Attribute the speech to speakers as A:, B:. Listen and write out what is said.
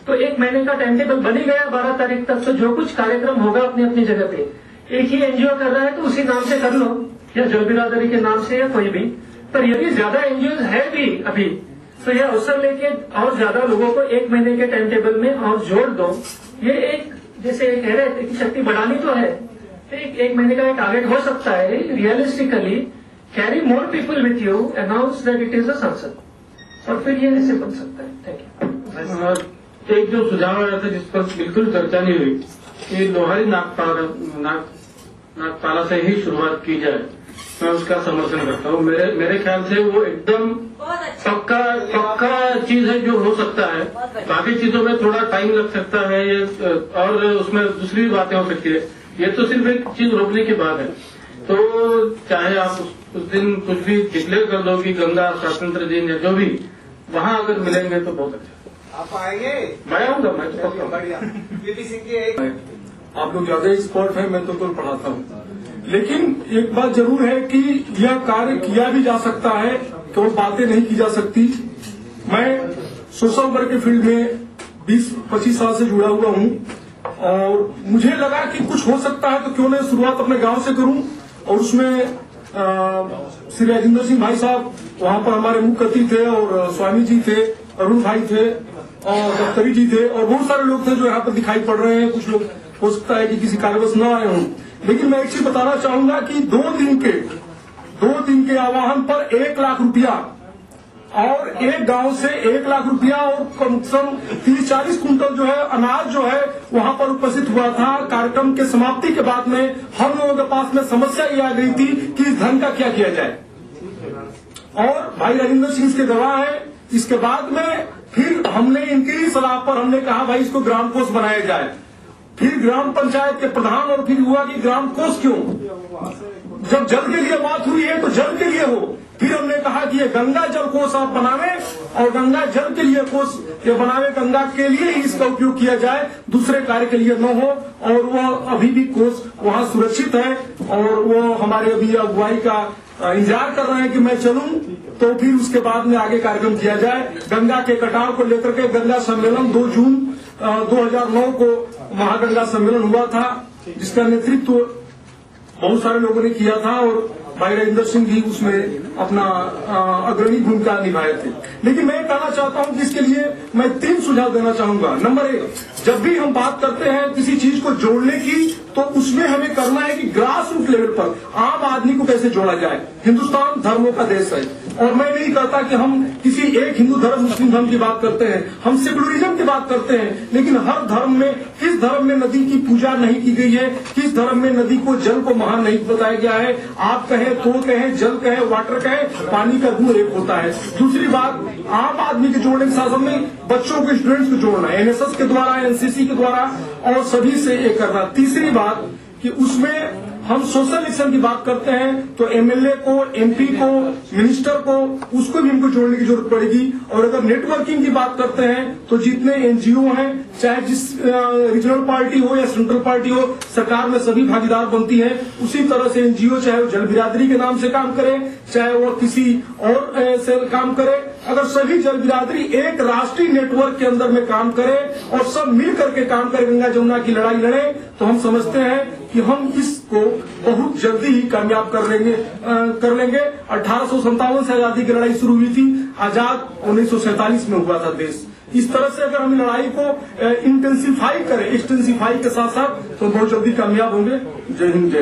A: तो 1 महीने का टाइम टेबल बन ही गया 12 तारीख तक। तो जो कुछ कार्यक्रम होगा अपनी अपनी जगह पे, एक ही एनजीओ कर रहा है तो उसी नाम से कर लो, या जल बिरादरी के नाम से या कोई भी। पर यदि ज्यादा एनजीओ है भी अभी, तो यह अवसर लेके और ज्यादा लोगों को 1 महीने के टाइम टेबल में और जोड़ दो। ये एक जैसे कह रहे थे कि शक्ति बढ़ानी तो है, एक महीने का एक टारगेट हो सकता है। Realistically carry more people with you, announce that it is a संसद, और फिर ये ऐसे बन सकता है। Thank you.
B: एक जो सुझाव आया था जिस पर बिल्कुल चर्चा नहीं हुई कि लोहारी नागपाला से ही शुरुआत की जाए, मैं उसका समर्थन करता हूँ। मेरे ख्याल से वो एकदम पक्का चीज है जो हो सकता है। बाकी चीजों में थोड़ा टाइम लग सकता है ये, और उसमें दूसरी बातें हो सकती है। ये तो सिर्फ एक चीज रोकने की बात है। तो चाहे आप उस दिन कुछ भी डिक्लेयर कर दो कि गंगा स्वतंत्र दिन या जो भी, वहाँ अगर मिलेंगे तो बहुत अच्छा।
C: आप आएंगे?
B: मैं आऊंगा, मैं तो पक्का।
C: बढ़िया। पीपी सिंह के
D: आप लोग ज्यादा एक्सपर्ट हैं, मैं तो पढ़ाता हूँ। लेकिन एक बात जरूर है कि यह कार्य किया भी जा सकता है, केवल बातें नहीं की जा सकती। मैं सोशल वर्क के फील्ड में 20-25 साल से जुड़ा हुआ हूँ, और मुझे लगा कि कुछ हो सकता है तो क्यों नहीं शुरुआत अपने गांव से करूं। और उसमें श्री राजेंद्र सिंह भाई साहब वहां पर हमारे मुख्य अतिथि थे, और स्वामी जी थे, अरुण भाई थे, और दफ्तरी जी थे, और बहुत सारे लोग थे जो यहाँ पर दिखाई पड़ रहे हैं। कुछ लोग हो सकता है कि किसी कार्यवश न आए हों, लेकिन मैं एक चीज बताना चाहूंगा कि 2 दिन के आह्वान पर 1 लाख रुपया, और एक गांव से 1 लाख रुपया और कम से कम 30-40 कुंटल जो है अनाज जो है वहां पर उपस्थित हुआ था। कार्यक्रम के समाप्ति के बाद में हम लोगों के पास में समस्या ये आ गई थी कि इस धन का क्या किया जाए, और भाई राजेंद्र सिंह के गवाह है। इसके बाद में फिर हमने इनकी ही सलाह पर हमने कहा भाई इसको ग्राम कोष बनाया जाए। फिर ग्राम पंचायत के प्रधान, और फिर हुआ कि ग्राम कोष क्यों, जब जल के लिए बात हुई है तो जल के लिए हो। फिर हमने कहा कि ये गंगा जल कोष आप बनावे, और गंगा जल के लिए कोष ये बनावे, गंगा के लिए ही इसका उपयोग किया जाए, दूसरे कार्य के लिए न हो। और वो अभी भी कोष वहाँ सुरक्षित है, और वो हमारे अभी अगुवाई का इंतजार कर रहे हैं कि मैं चलूं, तो फिर उसके बाद में आगे कार्यक्रम किया जाए। गंगा के कटाव को लेकर के गंगा सम्मेलन 2 जून 2009 को महागंगा सम्मेलन हुआ था, जिसका नेतृत्व बहुत सारे लोगों ने किया था, और भाई राजेंद्र सिंह भी उसमें अपना अग्रणी भूमिका निभाए थे। लेकिन मैं कहना चाहता हूं कि इसके लिए मैं 3 सुझाव देना चाहूंगा। नंबर 1, जब भी हम बात करते हैं किसी चीज को जोड़ने की, तो उसमें हमें करना है कि ग्रास रूट लेवल पर आम आदमी को कैसे जोड़ा जाए। हिंदुस्तान धर्मों का देश है, और मैं नहीं कहता कि हम किसी एक हिंदू धर्म मुस्लिम धर्म की बात करते हैं, हम सेकुलरिज्म की बात करते हैं। लेकिन हर धर्म में, किस धर्म में नदी की पूजा नहीं की गई है, किस धर्म में नदी को, जल को महान नहीं बताया गया है। आप कहें, तो कहें, जल कहें, वाटर कहें, पानी का गुण एक होता है। दूसरी बात, आम आदमी के जोड़ने के साथ में बच्चों को, स्टूडेंट्स को जोड़ना, एनएसएस के द्वारा, एनसीसी के द्वारा, और सभी से एक करना। तीसरी बात कि उसमें हम सोशल एक्शन की बात करते हैं तो एमएलए को, एमपी को, मिनिस्टर को, उसको भी हमको जोड़ने की जरूरत पड़ेगी। और अगर नेटवर्किंग की बात करते हैं तो जितने एनजीओ हैं, चाहे जिस रीजनल पार्टी हो या सेंट्रल पार्टी हो, सरकार में सभी भागीदार बनती है। उसी तरह से एनजीओ चाहे वो जल बिरादरी के नाम से काम करे, चाहे वो किसी और से काम करे, अगर सभी जल बिरादरी एक राष्ट्रीय नेटवर्क के अंदर में काम करे और सब मिल करके काम करे, गंगा जमुना की लड़ाई लड़े, तो हम समझते हैं कि हम इसको बहुत जल्दी ही कामयाब कर लेंगे। 1857 से आजादी की लड़ाई शुरू हुई थी, आजाद 1947 में हुआ था देश। इस तरह से अगर हम लड़ाई को इंटेंसिफाई करें, एक्सटेंसिफाई के साथ साथ, तो बहुत जल्दी कामयाब होंगे। जय हिंद, जय